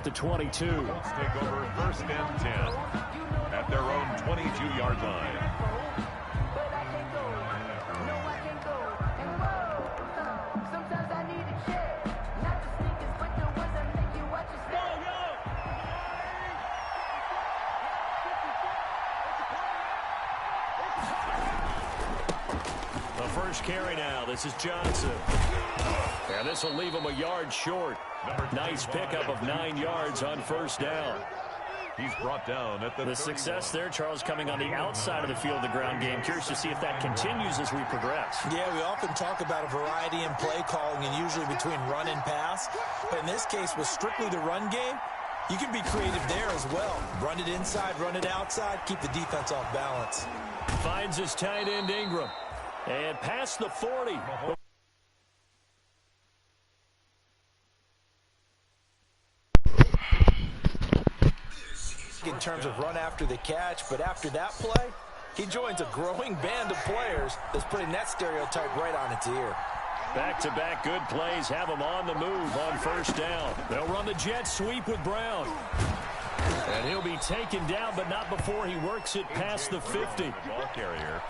the 22. Colts take over first and 10 at their own 22-yard line. First carry now. This is Johnson. And this will leave him a yard short. Nice pickup of 9 yards on first down. He's brought down at the success there, Charles, coming on the outside of the field, the ground game. Curious to see if that continues as we progress. Yeah, we often talk about a variety in play calling and usually between run and pass. But in this case, with strictly the run game, you can be creative there as well. Run it inside, run it outside, keep the defense off balance. Finds his tight end Ingram. And past the 40. In terms of run after the catch, but after that play, he joins a growing band of players that's putting that stereotype right on its ear. Back-to-back good plays have him on the move on first down. They'll run the jet sweep with Brown. And he'll be taken down, but not before he works it past the 50.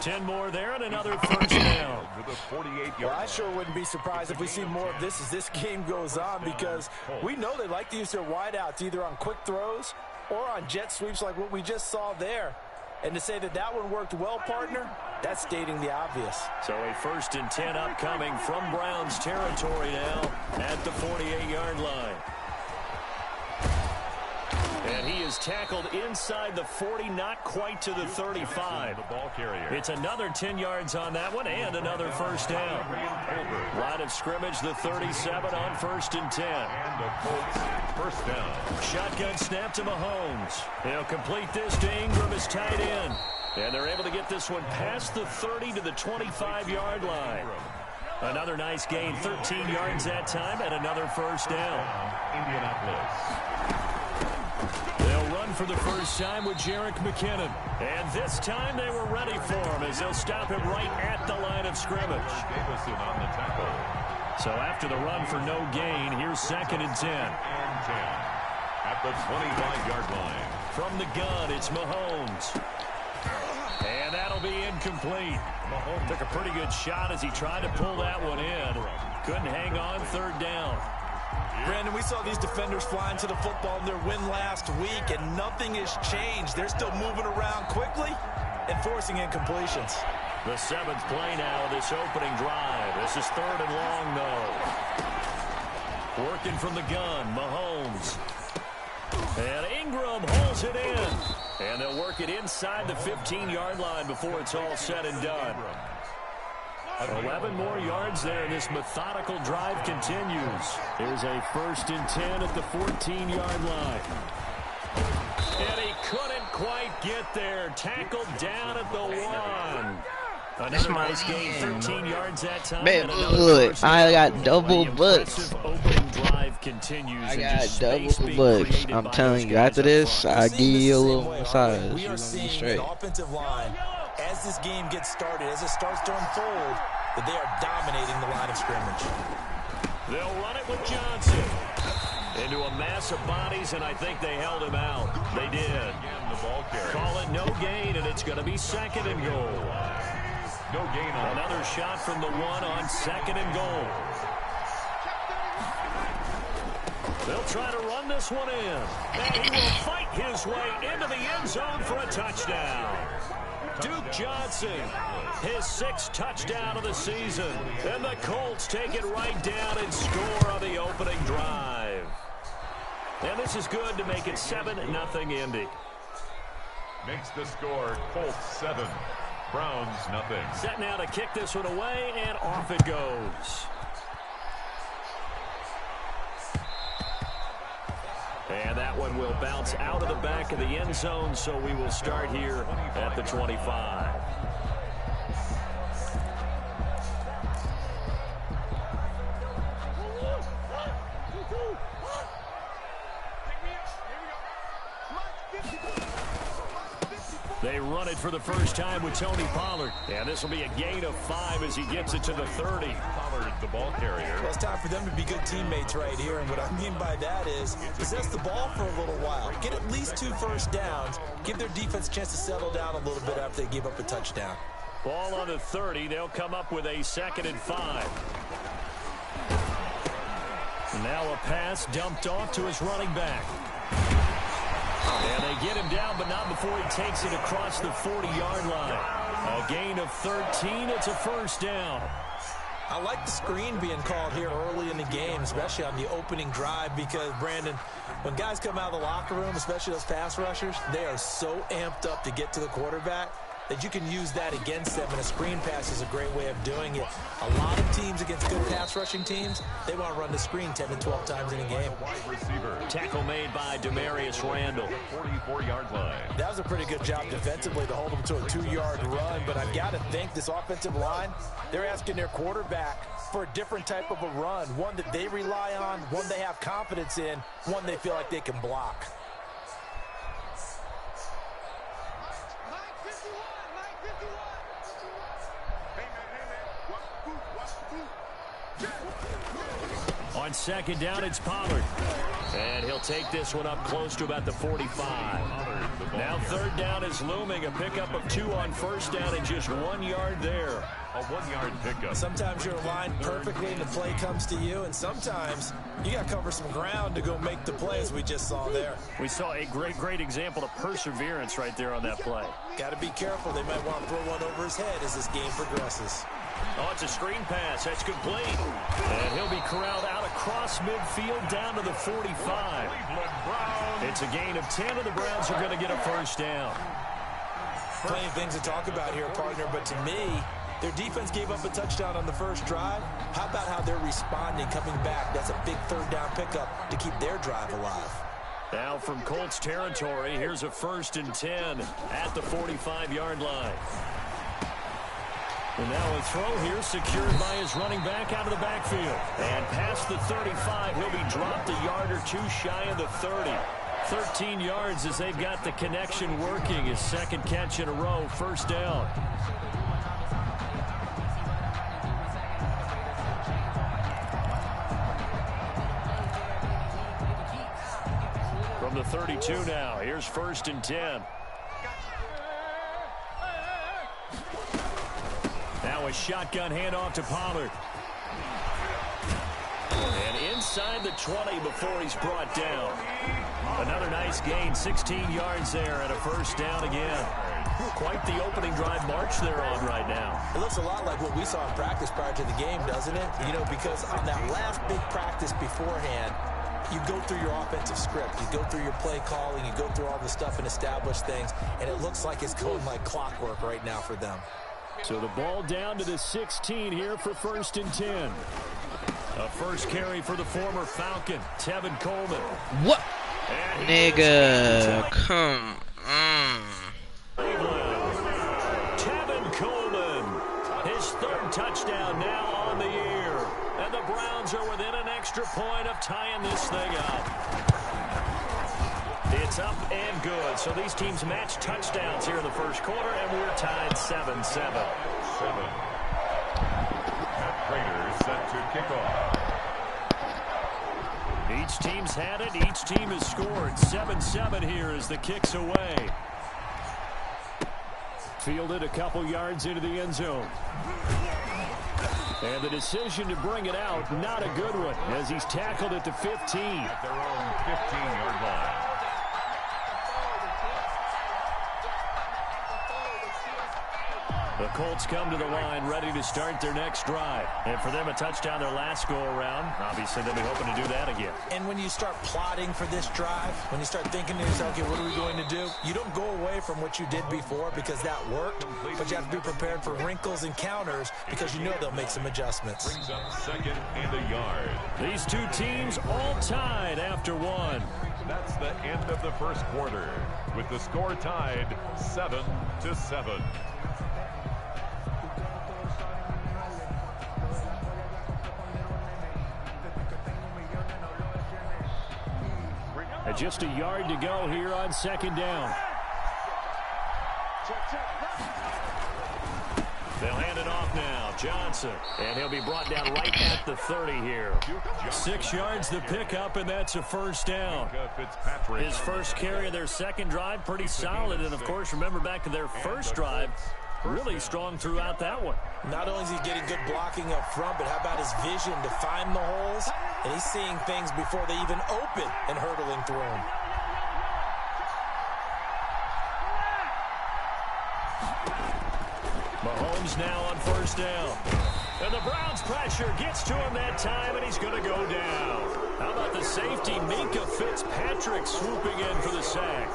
10 more there and another first down. Well, I sure wouldn't be surprised if we see more of this as this game goes on, because we know they like to use their wideouts either on quick throws or on jet sweeps like what we just saw there. And to say that that one worked well, partner, that's stating the obvious. So a first and 10 upcoming from Browns territory now at the 48-yard line. And he is tackled inside the 40, not quite to the 35. It's another 10 yards on that one and another first down. Line of scrimmage, the 37 on first and 10. And the Colts first down. Shotgun snap to Mahomes. He'll complete this to Ingram, his tight end. And they're able to get this one past the 30 to the 25-yard line. Another nice gain, 13 yards that time, and another first down. Indianapolis. They'll run for the first time with Jerick McKinnon. And this time they were ready for him as they'll stop him right at the line of scrimmage. Davison on the tackle. So after the run for no gain, here's second and 10. And 10 at the 25-yard line. From the gun, it's Mahomes. And that'll be incomplete. Mahomes took a pretty good shot as he tried to pull that one in. Couldn't hang on, third down. Brandon, we saw these defenders flying to the football in their win last week, and nothing has changed. They're still moving around quickly and forcing incompletions. The 7th play now of this opening drive. This is third and long, though. Working from the gun, Mahomes. And Ingram holds it in. And they'll work it inside the 15-yard line before it's all said and done. 11 more yards there, and this methodical drive continues. Here's a first and 10 at the 14-yard line. And he couldn't quite get there. Tackled down at the 1. Another nice gain, 13 yards that time. Man, look, I got double bucks. Opening drive continues. I got double bucks. I'm telling you, after this, I give you a little massage. We are seeing the offensive line, as this game gets started, as it starts to unfold, that they are dominating the line of scrimmage. They'll run it with Johnson. Into a mass of bodies, and I think they held him out. They did. Call it no gain, and it's going to be second and goal. No gain on another shot from the 1 on second and goal. They'll try to run this one in. And he will fight his way into the end zone for a touchdown. Duke Johnson, his 6th touchdown of the season. And the Colts take it right down and score on the opening drive. And this is good to make it 7-0 Indy. Makes the score Colts 7. Browns nothing. Set now to kick this one away, and off it goes. And that one will bounce out of the back of the end zone, so we will start here at the 25. They run it for the first time with Tony Pollard. And this will be a gain of 5 as he gets it to the 30. Pollard, the ball carrier. Well, it's time for them to be good teammates right here. And what I mean by that is possess the ball for a little while. Get at least 2 first downs. Give their defense a chance to settle down a little bit after they give up a touchdown. Ball on the 30. They'll come up with a 2nd and 5. Now a pass dumped off to his running back. And they get him down, but not before he takes it across the 40-yard line. A gain of 13. It's a first down. I like the screen being called here early in the game, especially on the opening drive, because, Brandon, when guys come out of the locker room, especially those pass rushers, they are so amped up to get to the quarterback that you can use that against them, and a screen pass is a great way of doing it. A lot of teams against good pass rushing teams, they want to run the screen 10 to 12 times in a game. Tackle made by Demarius Randall. 44-yard line. That was a pretty good job defensively to hold them to a 2-yard run, but I've got to think this offensive line, they're asking their quarterback for a different type of a run, one that they rely on, one they have confidence in, one they feel like they can block. On 2nd down, it's Pollard. And he'll take this one up close to about the 45. Now 3rd down is looming. A pickup of 2 on 1st down and just 1 yard there. A 1-yard pickup. Sometimes you're aligned perfectly and the play comes to you, and sometimes you got to cover some ground to go make the play, as we just saw there. We saw a great example of perseverance right there on that play. Got to be careful. They might want to throw one over his head as this game progresses. Oh, it's a screen pass. That's complete. And he'll be corralled out across midfield down to the 45. It's a gain of 10, and the Browns are going to get a first down. Plenty of things to talk about here, partner, but to me, their defense gave up a touchdown on the first drive. How about how they're responding, coming back? That's a big 3rd down pickup to keep their drive alive. Now from Colts territory, here's a 1st and 10 at the 45-yard line. And now a throw here secured by his running back out of the backfield. And past the 35, he'll be dropped a yard or 2 shy of the 30. 13 yards as they've got the connection working. His 2nd catch in a row, 1st down. From the 32 now, here's 1st and 10. Now a shotgun handoff to Pollard. And inside the 20 before he's brought down. Another nice gain, 16 yards there and a 1st down again. Quite the opening drive march they're on right now. It looks a lot like what we saw in practice prior to the game, doesn't it? You know, because on that last big practice beforehand, you go through your offensive script, you go through your play calling, you go through all the stuff and establish things, and it looks like it's going like clockwork right now for them. So the ball down to the 16 here for 1st and 10. A first carry for the former Falcon, Tevin Coleman. What? Nigga, come on. Tevin Coleman, his 3rd touchdown now on the year. And the Browns are within an extra point of tying this thing up. It's up and good. So these teams match touchdowns here in the 1st quarter, and we're tied 7-7. 7. Raiders set to kick off. Each team's had it. Each team has scored. 7-7 here as the kick's away. Fielded a couple yards into the end zone. And the decision to bring it out, not a good one, as he's tackled at the 15. At their own 15-yard line. The Colts come to the line ready to start their next drive. And for them, a touchdown their last go-around. Obviously, they'll be hoping to do that again. And when you start plotting for this drive, when you start thinking to yourself, okay, what are we going to do? You don't go away from what you did before because that worked, but you have to be prepared for wrinkles and counters because you know they'll make some adjustments. Brings up 2nd and a yard. These two teams all tied after 1. That's the end of the 1st quarter, with the score tied 7-7. Just a yard to go here on 2nd down. They'll hand it off now. Johnson. And he'll be brought down right at the 30 here. 6 yards the pickup, and that's a first down. His first carry of their second drive, pretty solid. And, of course, remember back to their first drive, really strong throughout that one. Not only is he getting good blocking up front, but how about his vision to find the holes? And he's seeing things before they even open and hurtling through them. Mahomes now on first down. And the Browns' pressure gets to him that time, and he's going to go down. How about the safety, Minka Fitzpatrick, swooping in for the sack?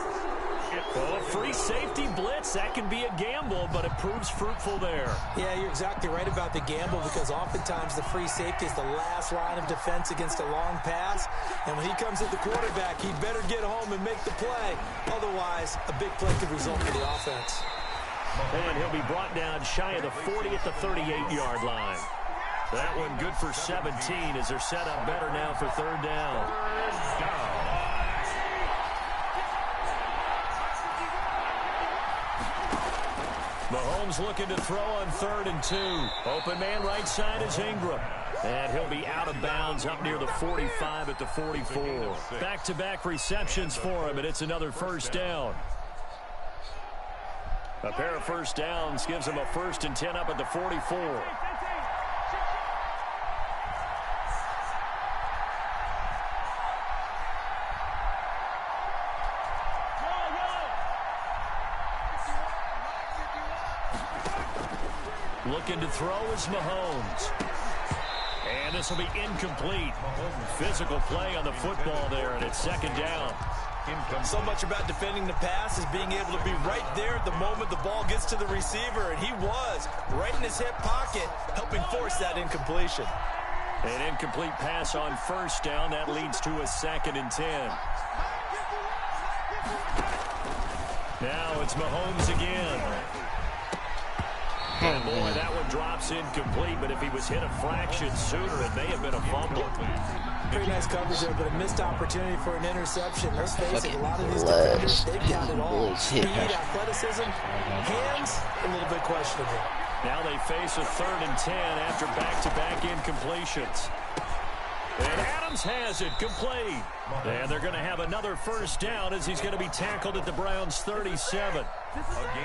Well, a free safety blitz, that can be a gamble, but it proves fruitful there. Yeah, you're exactly right about the gamble, because oftentimes the free safety is the last line of defense against a long pass. And when he comes at the quarterback, he'd better get home and make the play. Otherwise, a big play could result for the offense. And he'll be brought down shy of the 40 at the 38-yard line. That one good for 17 as they're set up better now for third down. Mahomes looking to throw on 3rd and 2. Open man right side is Ingram. And he'll be out of bounds up near the 45 at the 44. Back-to-back receptions for him, and it's another first down. A pair of first downs gives him a 1st and 10 up at the 44. Looking to throw is Mahomes. And this will be incomplete. Physical play on the football there, and it's 2nd down. So much about defending the pass is being able to be right there at the moment the ball gets to the receiver, and he was right in his hip pocket, helping force that incompletion. An incomplete pass on first down. That leads to a 2nd and 10. Now it's Mahomes again. And boy, that one drops incomplete, but if he was hit a fraction sooner, it may have been a fumble. Pretty nice coverage there, but a missed opportunity for an interception. Let's face it, a lot of these defenders, they've got it all. Speed, athleticism, hands, a little bit questionable. Now they face a 3rd and 10 after back-to-back incompletions. And Adams has it complete. And they're going to have another first down as he's going to be tackled at the Browns' 37.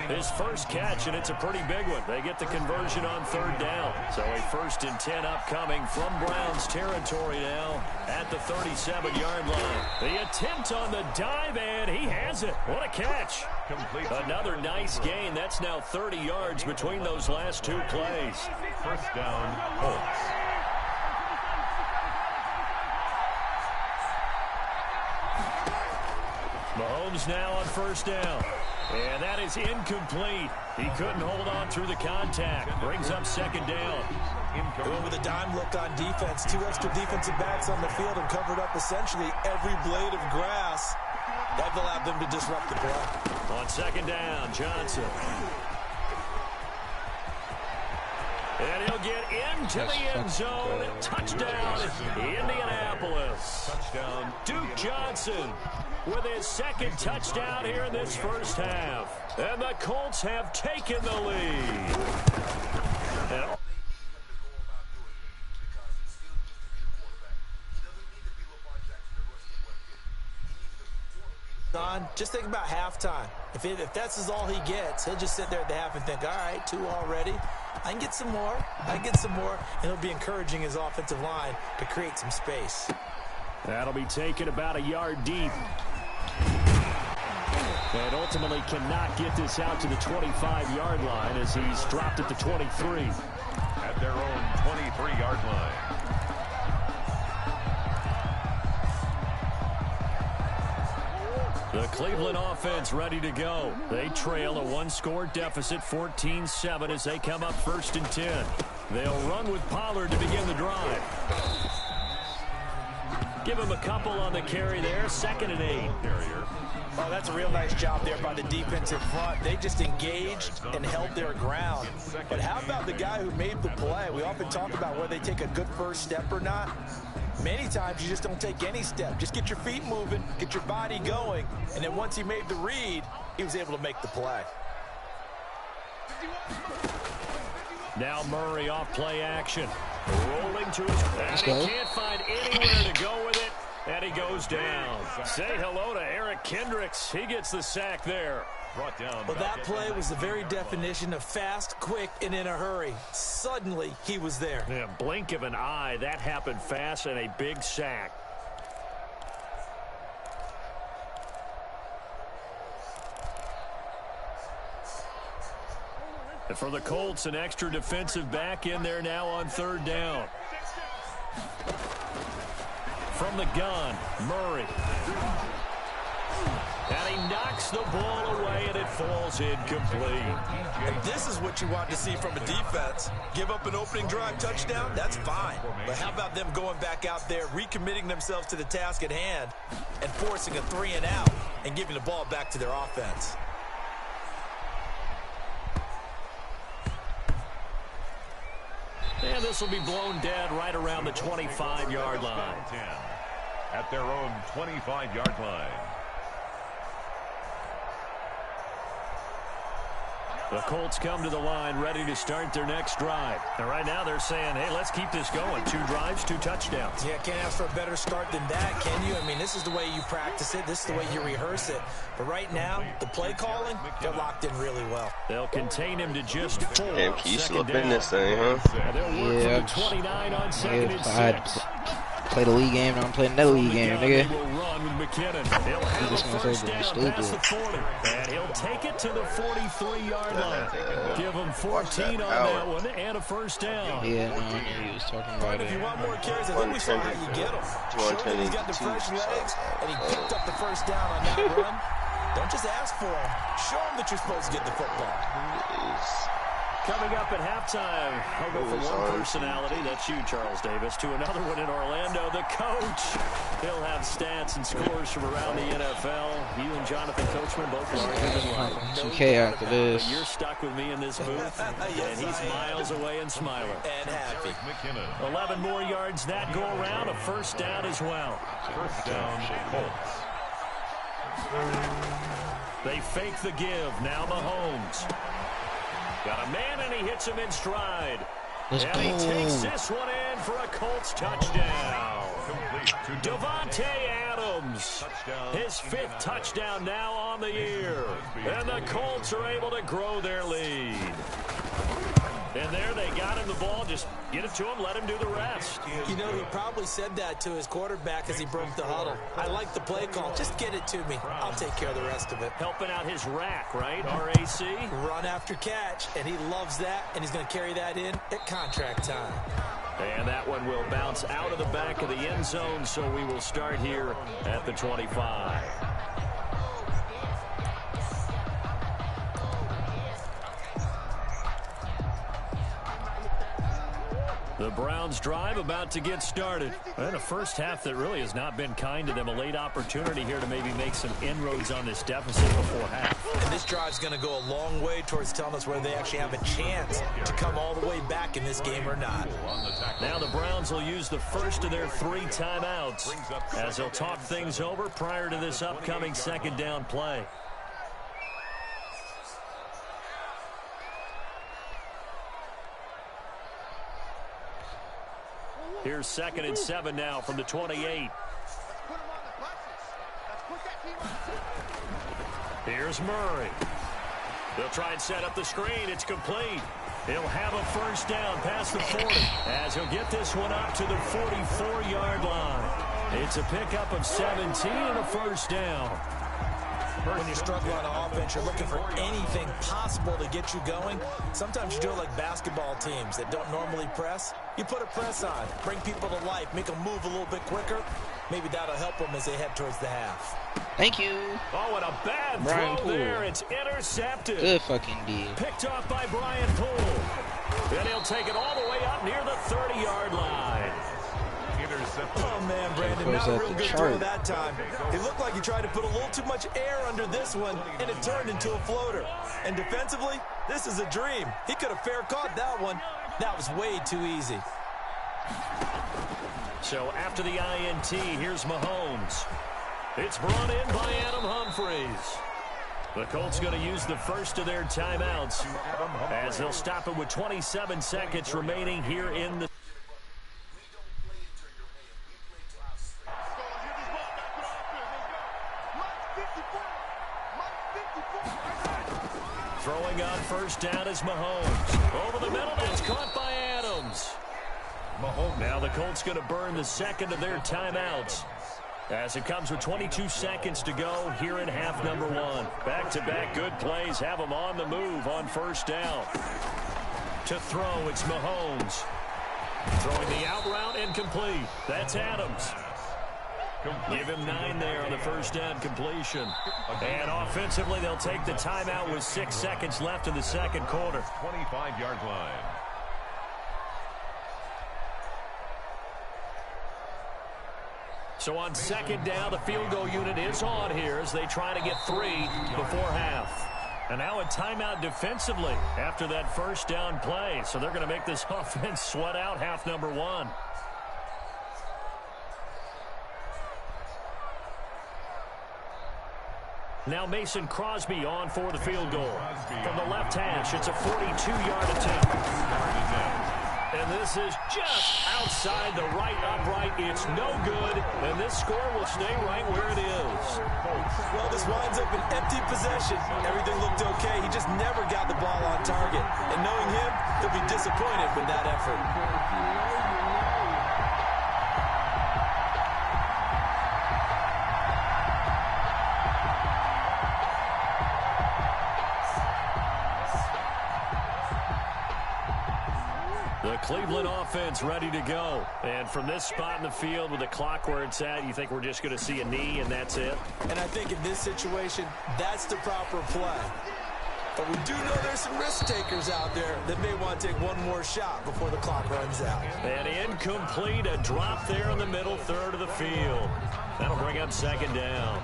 His first catch, and it's a pretty big one. They get the conversion on 3rd down. So a 1st and 10 upcoming from Browns territory now at the 37-yard line. The attempt on the dive, and he has it. What a catch. Another nice gain. That's now 30 yards between those last 2 plays. First down, Colts. Mahomes now on first down. And that is incomplete. He couldn't hold on through the contact. Brings up 2nd down. Going with a dime look on defense. 2 extra defensive backs on the field and covered up essentially every blade of grass. That allowed them to disrupt the play. On 2nd down, Johnson. And he'll get into the end zone. Touchdown, Indianapolis. Touchdown, Duke Johnson with his 2nd touchdown here in this first half. And the Colts have taken the lead. Just think about halftime. If that's all he gets, he'll just sit there at the half and think, all right, 2 already. I can get some more. I can get some more. And he'll be encouraging his offensive line to create some space. That'll be taken about a yard deep. And ultimately cannot get this out to the 25-yard line as he's dropped at the 23. At their own 23-yard line. The Cleveland offense ready to go. They trail a 1-score deficit, 14-7 as they come up 1st and 10. They'll run with Pollard to begin the drive. Give him a couple on the carry there, 2nd and 8. Oh, that's a real nice job there by the defensive front. They just engaged and held their ground. But how about the guy who made the play? We often talk about whether they take a good first step or not. Many times you just don't take any step. Just get your feet moving, get your body going, and then once he made the read, he was able to make the play. Now Murray off play action. Rolling to his back. He can't find anywhere to go with it. And he goes down. Say hello to Eric Kendricks. He gets the sack there. Brought down. Well, that play was the very definition of fast, quick, and in a hurry. Suddenly, he was there. Yeah, blink of an eye. That happened fast and a big sack. And for the Colts, an extra defensive back in there now on third down. From the gun, Murray. And he knocks the ball away, and it falls incomplete. And this is what you want to see from a defense. Give up an opening drive touchdown, that's fine. But how about them going back out there, recommitting themselves to the task at hand, and forcing a 3 and out, and giving the ball back to their offense. And this will be blown dead right around the 25-yard line. At their own 25-yard line. The Colts come to the line ready to start their next drive. And right now they're saying, hey, let's keep this going. 2 drives, 2 touchdowns. Yeah, can't ask for a better start than that, can you? I mean, this is the way you practice it. This is the way you rehearse it. But right now, the play calling, they're locked in really well. They'll contain him to just 4. Damn, can you slip in this thing, huh? Yeah, 29 on second and 6. Play the league game, and I'm playing another league game, nigga. He'll just gonna say stupid. And he'll take it to the 43-yard line. Give him 14 on that one and a first down. Yeah, no, he was talking about If you it. want more carries, I think we saw how you get them. Show him he's got the fresh legs, and he picked up the first down on that run. Don't just ask for him. Show him that you're supposed to get the football. Coming up at halftime, I'll go from one personality, that's you, Charles Davis, to another one in Orlando, the coach. He'll have stats and scores from around the NFL. You and Jonathan Coachman both larger than life. 2K after this. But you're stuck with me in this booth, Yes, and he's miles away and smiling. And happy. 11 more yards that go around, a first down as well. First down, Colts. They fake the give, now Mahomes. Got a man, and he hits him in stride. Let's and go. he takes this one in for a Colts touchdown. Devontae Adams, his 5th touchdown now on the year. And the Colts are able to grow their lead. And there they got him the ball. Just get it to him, let him do the rest. You know, he probably said that to his quarterback as he broke the huddle. I like the play call. Just get it to me. I'll take care of the rest of it. Helping out his rack, right? RAC. Run after catch, and he loves that, and he's going to carry that in at contract time. And that one will bounce out of the back of the end zone, so we will start here at the 25. The Browns drive about to get started. And a first half that really has not been kind to them. A late opportunity here to maybe make some inroads on this deficit before half. And this drive's going to go a long way towards telling us whether they actually have a chance to come all the way back in this game or not. Now the Browns will use the first of their 3 timeouts as they'll talk things over prior to this upcoming second down play. Here's 2nd and 7 now from the 28. Here's Murray. They'll try and set up the screen. It's complete. He'll have a first down past the 40 as he'll get this one up to the 44-yard line. It's a pickup of 17 and a first down. When you're struggling on offense, you're looking for anything possible to get you going. Sometimes you do it like basketball teams that don't normally press. You put a press on, bring people to life, make them move a little bit quicker. Maybe that'll help them as they head towards the half. Thank you. Oh, and a bad Brian throw Poole. there. It's intercepted. Good fucking D. Picked off by Brian Poole. And he'll take it all the way up near the 30-yard line. Oh, man, Brandon, not a real good throw that time. It looked like he tried to put a little too much air under this one, and it turned into a floater. And defensively, this is a dream. He could have fair caught that one. That was way too easy. So after the INT, here's Mahomes. It's brought in by Adam Humphries. The Colts going to use the first of their timeouts as they'll stop it with 27 seconds remaining here in the. Throwing on first down is Mahomes. Over the middle, that's caught by Adams. Now the Colts going to burn the second of their timeouts as it comes with 22 seconds to go here in half number one. Back-to-back good plays have them on the move on first down. To throw, it's Mahomes. Throwing the out route incomplete. That's Adams. Give him 9 there on the first down completion. And offensively, they'll take the timeout with 6 seconds left in the second quarter. 25-yard line. So on second down, the field goal unit is on here as they try to get 3 before half. And now a timeout defensively after that first down play. So they're going to make this offense sweat out half number one. Now Mason Crosby on for the field goal. From the left hash, it's a 42-yard attempt. And this is just outside the right upright. It's no good, and this score will stay right where it is. Well, this winds up an empty possession. Everything looked okay. He just never got the ball on target. And knowing him, he'll be disappointed with that effort. The Cleveland offense ready to go. And from this spot in the field with the clock where it's at, you think we're just going to see a knee and that's it? And I think in this situation, that's the proper play. But we do know there's some risk takers out there that may want to take one more shot before the clock runs out. And incomplete, a drop there in the middle third of the field. That'll bring up second down.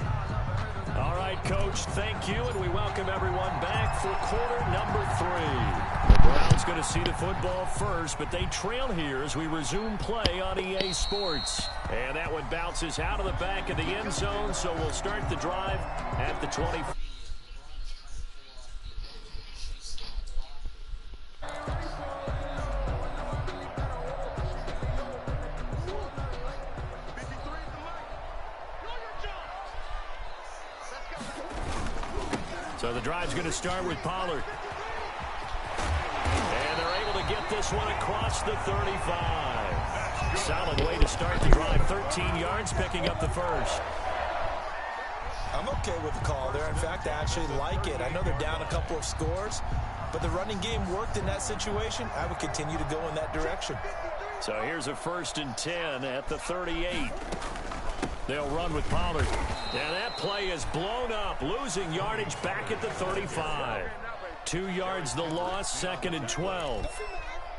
All right, Coach, thank you, and we welcome everyone back for quarter number 3. The Browns going to see the football first, but they trail here as we resume play on EA Sports. And that one bounces out of the back of the end zone, so we'll start the drive at the 20. So the drive's going to start with Pollard. And they're able to get this one across the 35. Solid way to start the drive. 13 yards, picking up the first. I'm okay with the call there. In fact, I actually like it. I know they're down a couple of scores, but the running game worked in that situation. I would continue to go in that direction. So here's a 1st and 10 at the 38. They'll run with Pollard. And that play is blown up, losing yardage back at the 35. 2 yards the loss, 2nd and 12.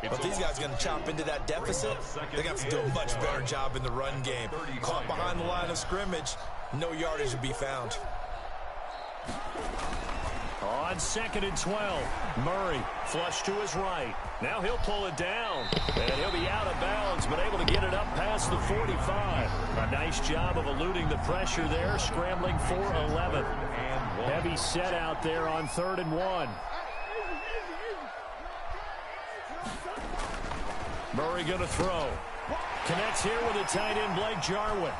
But these guys are going to chop into that deficit. They're going to have to do a much better job in the run game. Caught behind the line of scrimmage, no yardage to be found. On 2nd and 12, Murray flush to his right. Now he'll pull it down, and he'll be out of bounds, but able to get it up past the 45. A nice job of eluding the pressure there, scrambling for 11. Heavy set out there on 3rd and 1. Murray going to throw. Connects here with a tight end, Blake Jarwin.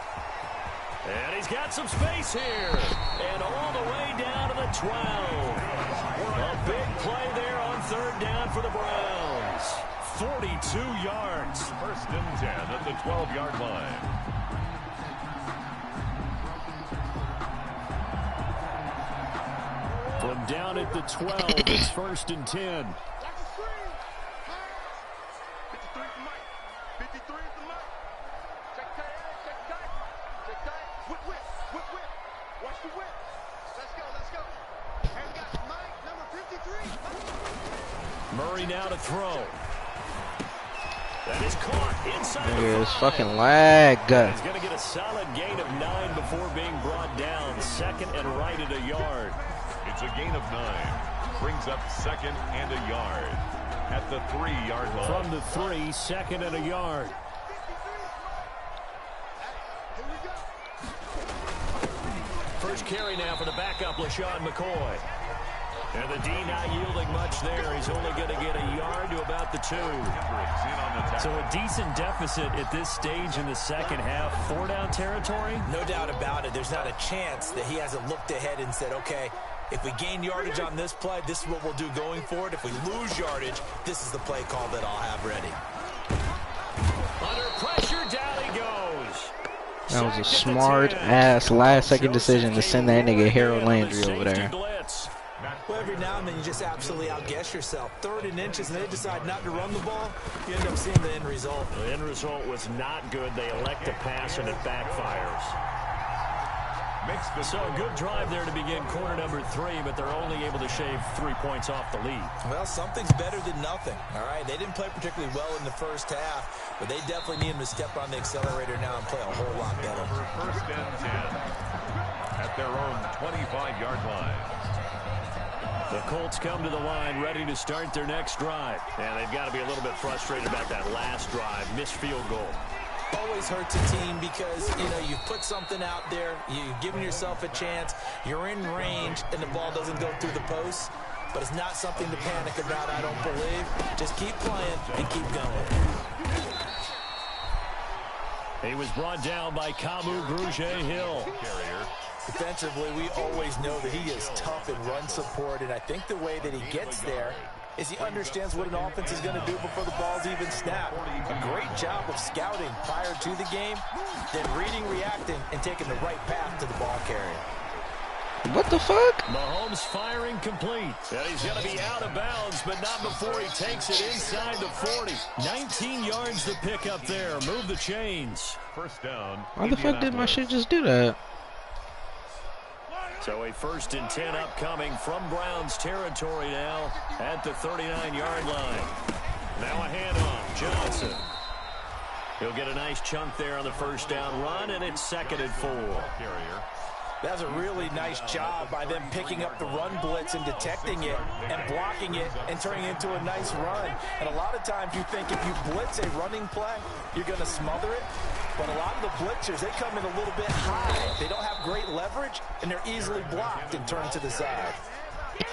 And he's got some space here. And all the way down to the 12. A big play there on 3rd down for the Browns. 42 yards. 1st and 10 at the 12-yard line. From down at the 12, it's 1st and 10. Murray now to throw. That is caught inside the 5. There's fucking lag. He's going to get a solid gain of 9 before being brought down. 2nd and right at a yard. It's a gain of 9. Brings up 2nd and a yard at the 3-yard line. From the 3, 2nd and a yard. carry now for the backup, LaShawn McCoy. And the D not yielding much there. He's only going to get a yard to about the 2. So a decent deficit at this stage in the second half. 4-down territory? No doubt about it. There's not a chance that he hasn't looked ahead and said, okay, if we gain yardage on this play, this is what we'll do going forward. If we lose yardage, this is the play call that I'll have ready. Under pressure, down he goes. That was a smart-ass last-second decision to send that nigga Harold Landry over there. Well, every now and then you just absolutely outguess yourself. 3rd and inches, and they decide not to run the ball. You end up seeing the end result. The end result was not good. They elect to pass, and it backfires. So a good drive there to begin quarter number 3, but they're only able to shave 3 points off the lead. Well, something's better than nothing, all right? They didn't play particularly well in the first half, but they definitely need him to step on the accelerator now and play a whole lot better. First and 10 at their own 25-yard line. The Colts come to the line ready to start their next drive. And they've got to be a little bit frustrated about that last drive. Missed field goal. Always hurts a team because, you know, you put something out there, you've given yourself a chance, you're in range, and the ball doesn't go through the posts. But it's not something to panic about, I don't believe. Just keep playing and keep going. He was brought down by Kamu Grugier-Hill. Defensively, we always know that he is tough in run support, and I think the way that he gets there is he understands what an offense is going to do before the ball's even snapped. A great job of scouting prior to the game, then reading, reacting, and taking the right path to the ball carrier. What the fuck? Mahomes firing complete. And he's going to be out of bounds, but not before he takes it inside the 40. 19 yards to pick up there. Move the chains. First down. Why the fuck did my shit just do that? So a 1st and 10 upcoming from Browns territory now at the 39-yard line. Now a handoff. Johnson. He'll get a nice chunk there on the first down run, and it's 2nd and 4. That's a really nice job by them picking up the run blitz and detecting it and blocking it and turning it into a nice run. And a lot of times you think if you blitz a running play, you're going to smother it. But a lot of the blitzers, they come in a little bit high. They don't have great leverage, and they're easily blocked and turned to the side.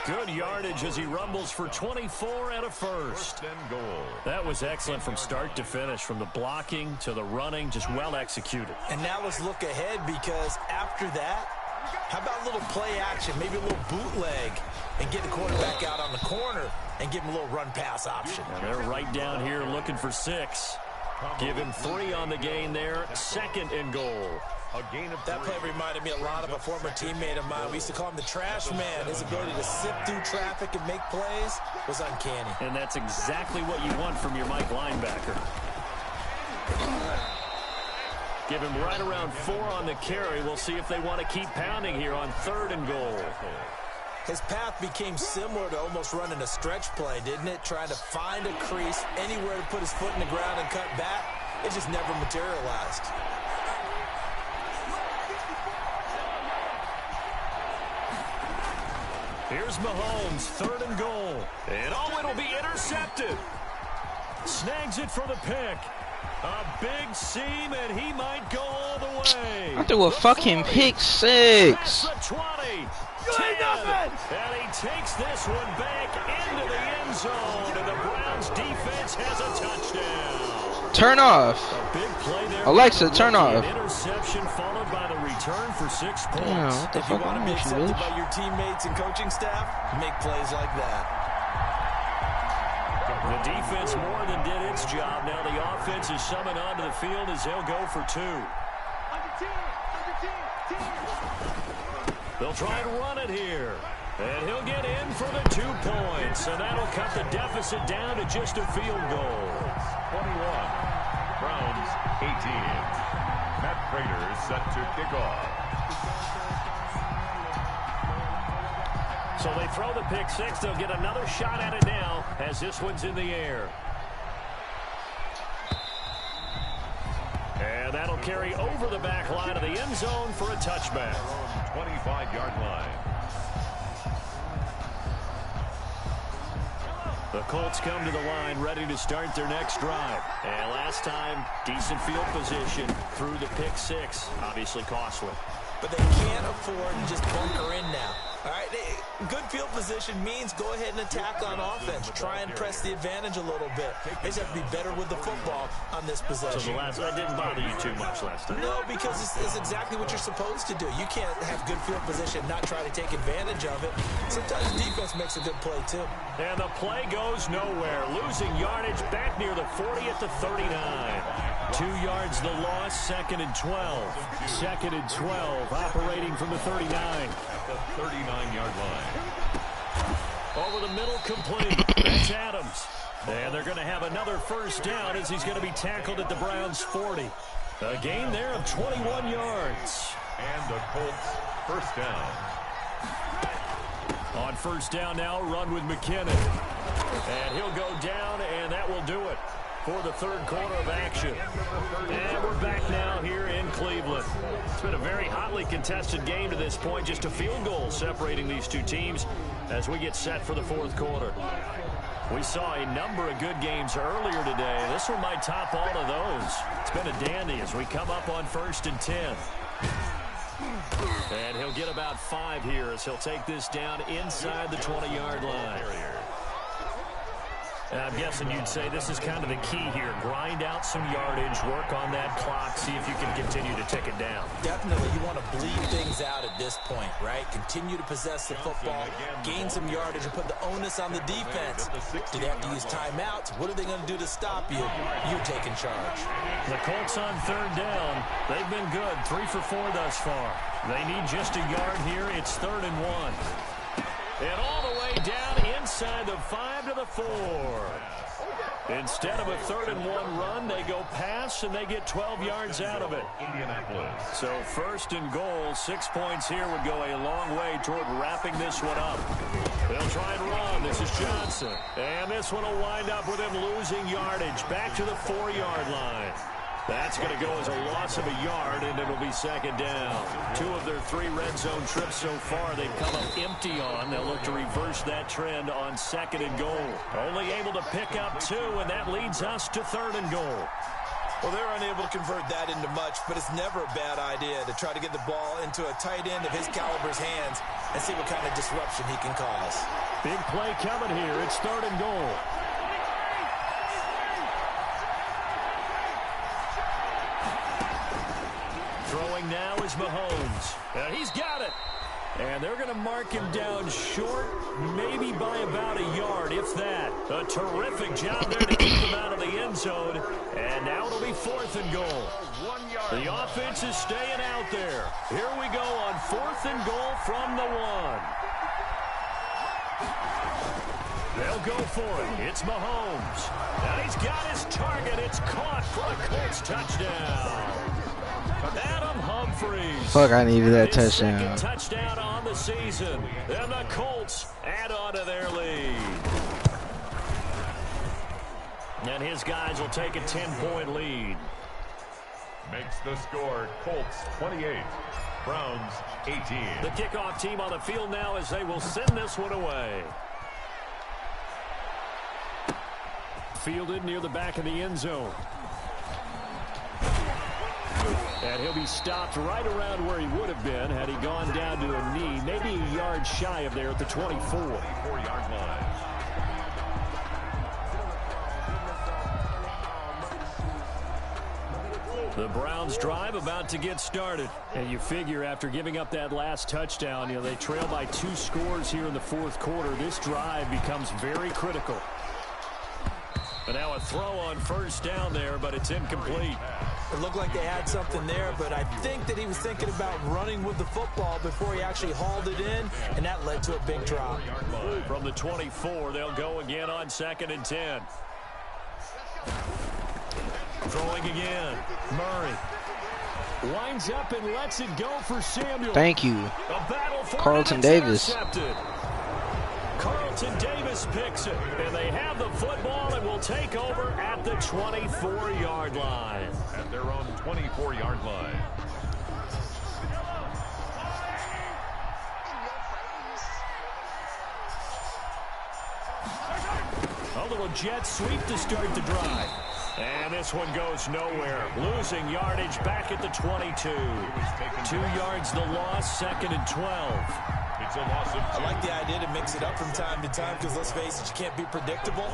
Good yardage as he rumbles for 24 and a first. And goal. That was excellent from start to finish, from the blocking to the running, just well executed. And now let's look ahead, because after that, how about a little play action, maybe a little bootleg, and get the quarterback out on the corner and give him a little run-pass option. And they're right down here looking for 6. Give him 3 on the gain there. 2nd and goal. A gain of 3. That play reminded me a lot of a former teammate of mine. We used to call him the trash man. His ability to sift through traffic and make plays was uncanny. And that's exactly what you want from your Mike linebacker. Give him right around 4 on the carry. We'll see if they want to keep pounding here on 3rd and goal. His path became similar to almost running a stretch play, didn't it? Trying to find a crease, anywhere to put his foot in the ground and cut back. It just never materialized. Here's Mahomes, 3rd and goal. And it'll be intercepted. Snags it for the pick. A big seam, and he might go all the way. I threw a fucking pick 6. 20, 10, and he takes this one back into the end zone, and the Browns defense has a touchdown. Turn off. A big play there. Alexa, turn off. An interception followed by the return for 6 points. Yeah, what the If you fuck want to wrong be with you, accepted bitch? by your teammates and coaching staff, make plays like that. The defense more than did its job. Now the offense is summoned onto the field as they'll go for 2. They'll try and run it here. And he'll get in for the 2 points. And that'll cut the deficit down to just a field goal. 21. Browns 18. Matt Prater set to kick off. So they throw the pick 6. They'll get another shot at it now as this one's in the air. And that'll carry over the back line of the end zone for a touchback. 25-yard line. The Colts come to the line ready to start their next drive. And last time, decent field position through the pick 6. Obviously costly. but they can't afford to just bunker in now. All right, good field position means go ahead and attack on offense. Try and press the advantage a little bit. They just have to be better with the football on this possession. So that didn't bother you too much last time? No, because it's exactly what you're supposed to do. You can't have good field position, not try to take advantage of it. Sometimes defense makes a good play, too. And the play goes nowhere. Losing yardage back near the 40 at the 39. 2 yards the loss, 2nd and 12. 2nd and 12, operating from the 39. At the 39-yard line. Over the middle, complete. That's Adams. And they're going to have another first down as he's going to be tackled at the Browns' 40. A gain there of 21 yards. And the Colts first down. On first down now, run with McKinnon. And he'll go down, and that will do it for the third quarter of action. And we're back now here in Cleveland. It's been a very hotly contested game to this point. Just a field goal separating these two teams as we get set for the fourth quarter. We saw a number of good games earlier today. This one might top all of those. It's been a dandy as we come up on 1st and 10. And he'll get about 5 here as he'll take this down inside the 20-yard line. And I'm guessing you'd say this is kind of the key here. Grind out some yardage, work on that clock, see if you can continue to tick it down. Definitely, you want to bleed things out at this point, right? Continue to possess the football, gain some yardage, and put the onus on the defense. Do they have to use timeouts? What are they going to do to stop you? You're taking charge. The Colts on 3rd down. They've been good, 3 for 4 thus far. They need just a yard here. It's 3rd and 1. And all the way down inside the 5 to the 4. Instead of a 3rd and 1 run, they go pass, and they get 12 yards out of it. So 1st and goal, 6 points here would go a long way toward wrapping this one up. They'll try and run. This is Johnson. And this one will wind up with him losing yardage back to the 4-yard line. That's going to go as a loss of a yard, and it'll be 2nd down. 2 of their 3 red zone trips so far they've come up empty on. They'll look to reverse that trend on 2nd and goal. Only able to pick up 2, and that leads us to 3rd and goal. Well, they're unable to convert that into much, but it's never a bad idea to try to get the ball into a tight end of his caliber's hands and see what kind of disruption he can cause. Big play coming here. It's 3rd and goal. Throwing now is Mahomes. And he's got it. And they're going to mark him down short, maybe by about a yard, if that. A terrific job there to keep him out of the end zone. And now it'll be 4th and goal. The offense is staying out there. Here we go on 4th and goal from the 1. They'll go for it. It's Mahomes. Now he's got his target. It's caught for a Colts touchdown. Adam Humphries. Fuck, I needed that his touchdown. 2nd touchdown on the season. And the Colts add on to their lead. And his guys will take a 10-point lead. Makes the score Colts 28, Browns 18. The kickoff team on the field now as they will send this one away. Fielded near the back of the end zone. And he'll be stopped right around where he would have been had he gone down to a knee, maybe a yard shy of there at the 24-yard line. The Browns drive about to get started. And you figure after giving up that last touchdown, they trail by 2 scores here in the 4th quarter. This drive becomes very critical. And now a throw on 1st down there, but it's incomplete. It looked like they had something there, but I think that he was thinking about running with the football before he actually hauled it in, and that led to a big drop. From the 24, they'll go again on 2nd and 10. Throwing again. Murray winds up and lets it go for Samuel. Thank you. A battle for Carlton Davis. Carlton Davis picks it, and they have the football and will take over at the 24-yard line. At their own 24-yard line. A little jet sweep to start the drive. And this one goes nowhere. Losing yardage back at the 22. 2 yards the loss, 2nd and 12. It's a loss of 2. I like the idea to mix it up from time to time because, let's face it, you can't be predictable.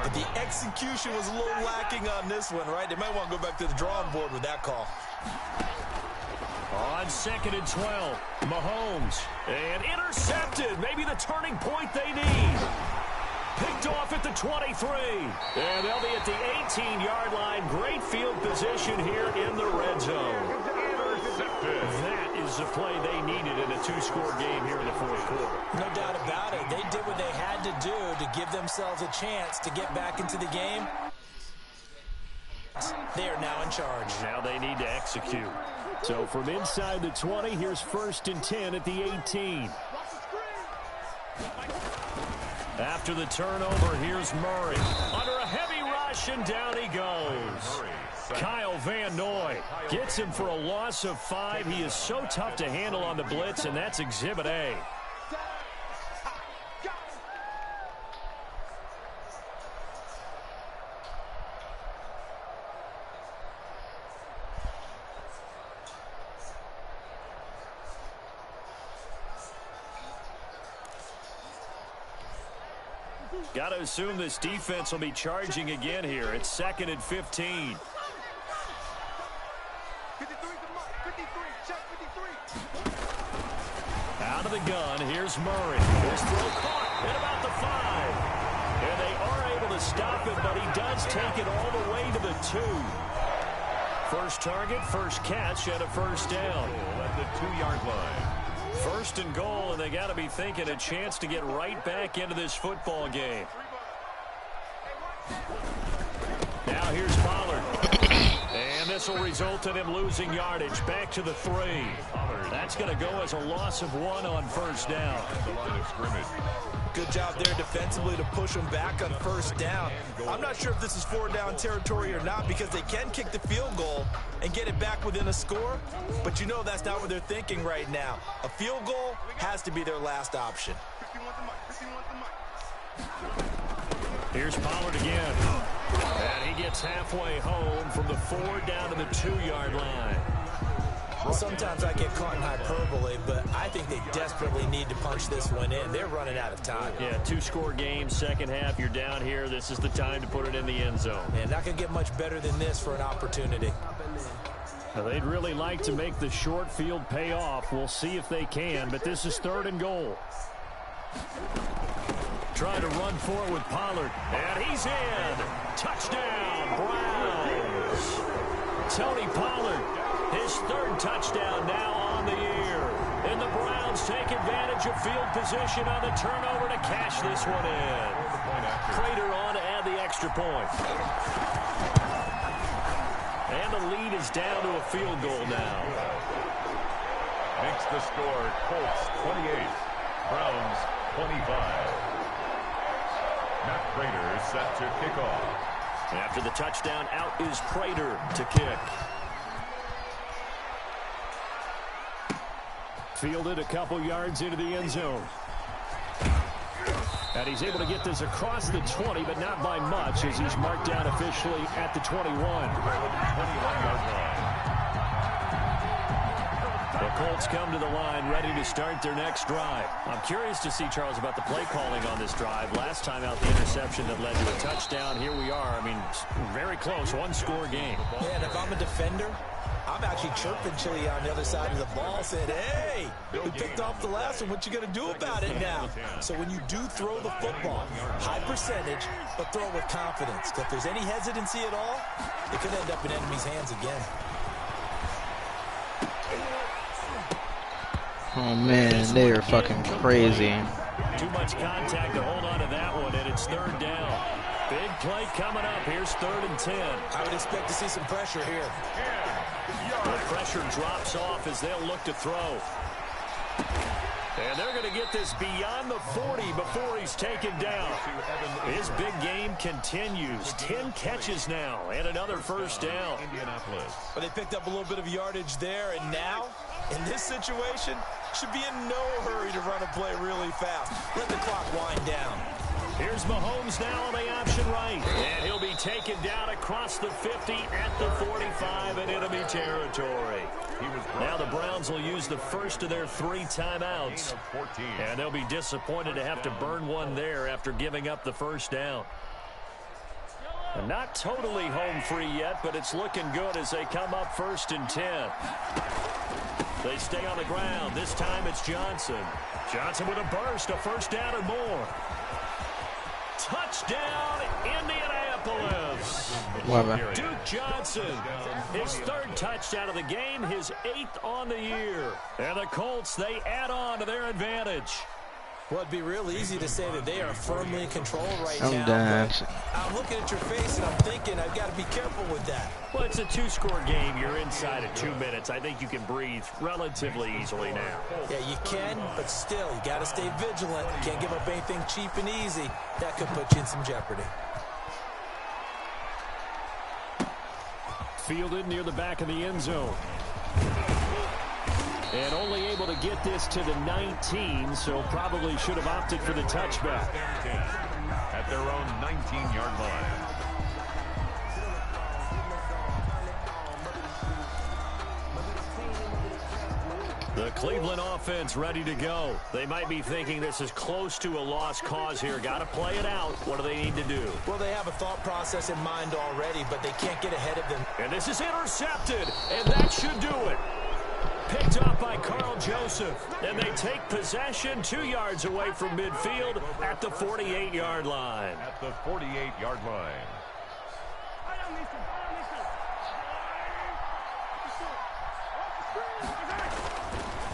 But the execution was a little lacking on this one, right? They might want to go back to the drawing board with that call. On 2nd and 12, Mahomes. And intercepted. Maybe the turning point they need. Picked off at the 23. And they'll be at the 18-yard line. Great field position here in the red zone. That is the play they needed in a 2-score game here in the 4th quarter. No doubt about it. They did what they had to do to give themselves a chance to get back into the game. They are now in charge. Now they need to execute. So from inside the 20, here's 1st and 10 at the 18. After the turnover, here's Murray. Under a heavy rush, and down he goes. Kyle Van Noy gets him for a loss of 5. He is so tough to handle on the blitz, and that's Exhibit A. Got to assume this defense will be charging again here. It's 2nd and 15. Out of the gun, here's Murray. His throw caught at about the 5. And they are able to stop it, but he does take it all the way to the 2. First target, first catch, and a first down. At the 2-yard line. 1st and goal, and they got to be thinking a chance to get right back into this football game. Now here's Pollard. And this will result in him losing yardage. Back to the 3. That's going to go as a loss of 1 on first down. The line of scrimmage. Good job there defensively to push them back on first down. I'm not sure if this is 4-down territory or not because they can kick the field goal and get it back within a score. But you know that's not what they're thinking right now. A field goal has to be their last option. Here's Pollard again. And he gets halfway home from the 4 down to the 2-yard line. Sometimes I get caught in hyperbole, but I think they desperately need to punch this one in. They're running out of time. Yeah, 2-score game, second half. You're down here. This is the time to put it in the end zone. And not going to get much better than this for an opportunity. Now, they'd really like to make the short field pay off. We'll see if they can, but this is 3rd and goal. Trying to run forward with Pollard. And he's in. Touchdown, Browns. Tony Pollard, his 3rd touchdown now on the year. And the Browns take advantage of field position on the turnover to cash this one in. Prater on to add the extra point. And the lead is down to a field goal now. Makes the score Colts 28, Browns 25. Matt Prater set to kick off. After the touchdown, out is Prater to kick. Fielded a couple yards into the end zone. And he's able to get this across the 20, but not by much as he's marked down officially at the 21. The Colts come to the line ready to start their next drive. I'm curious to see, Charles, about the play calling on this drive. Last time out, the interception that led to a touchdown. Here we are. I mean, very close, 1-score game. Yeah, and if I'm a defender, I'm actually chirping Chili on the other side of the ball, saying, hey, we picked off the last one. What you going to do about it now? So when you do throw the football, high percentage, but throw it with confidence. If there's any hesitancy at all, it could end up in enemy's hands again. Oh, man, they are fucking crazy. Too much contact to hold on to that one, and it's 3rd down. Big play coming up. Here's 3rd and 10. I would expect to see some pressure here. The pressure drops off as they'll look to throw. And they're going to get this beyond the 40 before he's taken down. His big game continues. 10 catches now and another first down. But they picked up a little bit of yardage there, and now, in this situation, should be in no hurry to run a play really fast. Let the clock wind down. Here's Mahomes now on the option right. And he'll be taken down across the 50 at the 45 in enemy territory. Now the Browns will use the first of their 3 timeouts. And they'll be disappointed to have to burn one there after giving up the first down. And not totally home free yet, but it's looking good as they come up 1st and 10. They stay on the ground. This time it's Johnson. Johnson with a burst, a first down and more. Touchdown, Indianapolis. Duke Johnson, his 3rd touchdown of the game, his 8th on the year. And the Colts, they add on to their advantage. Well, it'd be real easy to say that they are firmly in control right now. I'm done. I'm looking at your face and I'm thinking I've got to be careful with that. Well, it's a 2-score game. You're inside of 2 minutes. I think you can breathe relatively easily now. Yeah, you can, but still, you got to stay vigilant. You can't give up anything cheap and easy. That could put you in some jeopardy. Fielded near the back of the end zone. And only able to get this to the 19, so probably should have opted for the touchback. At their own 19-yard line. The Cleveland offense ready to go. They might be thinking this is close to a lost cause here. Got to play it out. What do they need to do? Well, they have a thought process in mind already, but they can't get ahead of them. And this is intercepted, and that should do it. Picked up by Carl Joseph. And they take possession 2 yards away from midfield at the 48-yard line. At the 48-yard line.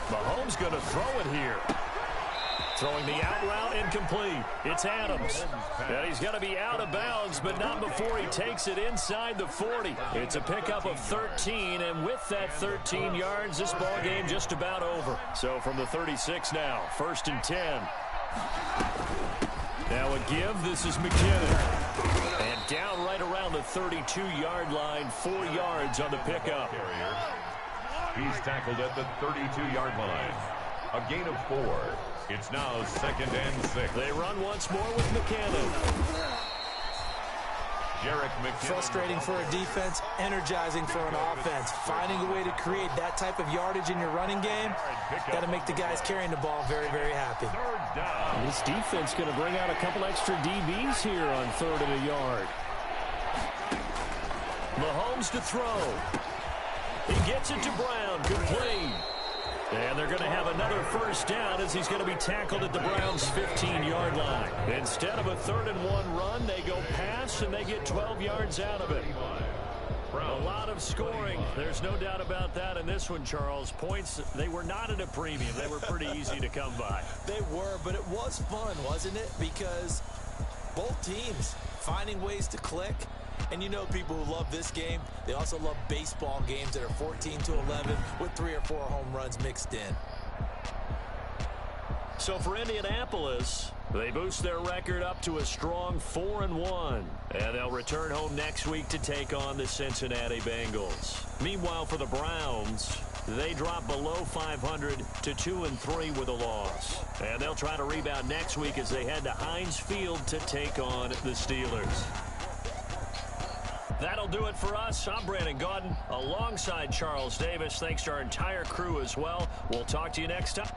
Mahomes going to throw it here. Throwing the out route incomplete. It's Adams. And he's going to be out of bounds, but not before he takes it inside the 40. It's a pickup of 13, and with that 13 yards, this ball game just about over. So from the 36 now, 1st and 10. Now a give. This is McKinnon. And down right around the 32-yard line, 4 yards on the pickup. He's tackled at the 32-yard line. A gain of 4. It's now 2nd and 6. They run once more with McKinnon. Jarek McKinnon. Frustrating for a defense, energizing for an offense. Finding a way to create that type of yardage in your running game, got to make the guys carrying the ball very, very happy. This defense going to bring out a couple extra DBs here on 3rd and a yard. Mahomes to throw. He gets it to Brown, complete. And they're going to have another first down as he's going to be tackled at the Browns' 15-yard line. Instead of a 3rd and 1 run, they go pass, and they get 12 yards out of it. A lot of scoring. There's no doubt about that in this one, Charles. Points, they were not at a premium. They were pretty easy to come by. They were, but it was fun, wasn't it? Because both teams finding ways to click. And you know people who love this game, they also love baseball games that are 14-11 with 3 or 4 home runs mixed in. So for Indianapolis, they boost their record up to a strong 4-1. And they'll return home next week to take on the Cincinnati Bengals. Meanwhile, for the Browns, they drop below 500 to 2-3 with a loss. And they'll try to rebound next week as they head to Heinz Field to take on the Steelers. That'll do it for us. I'm Brandon Gaudin alongside Charles Davis. Thanks to our entire crew as well. We'll talk to you next time.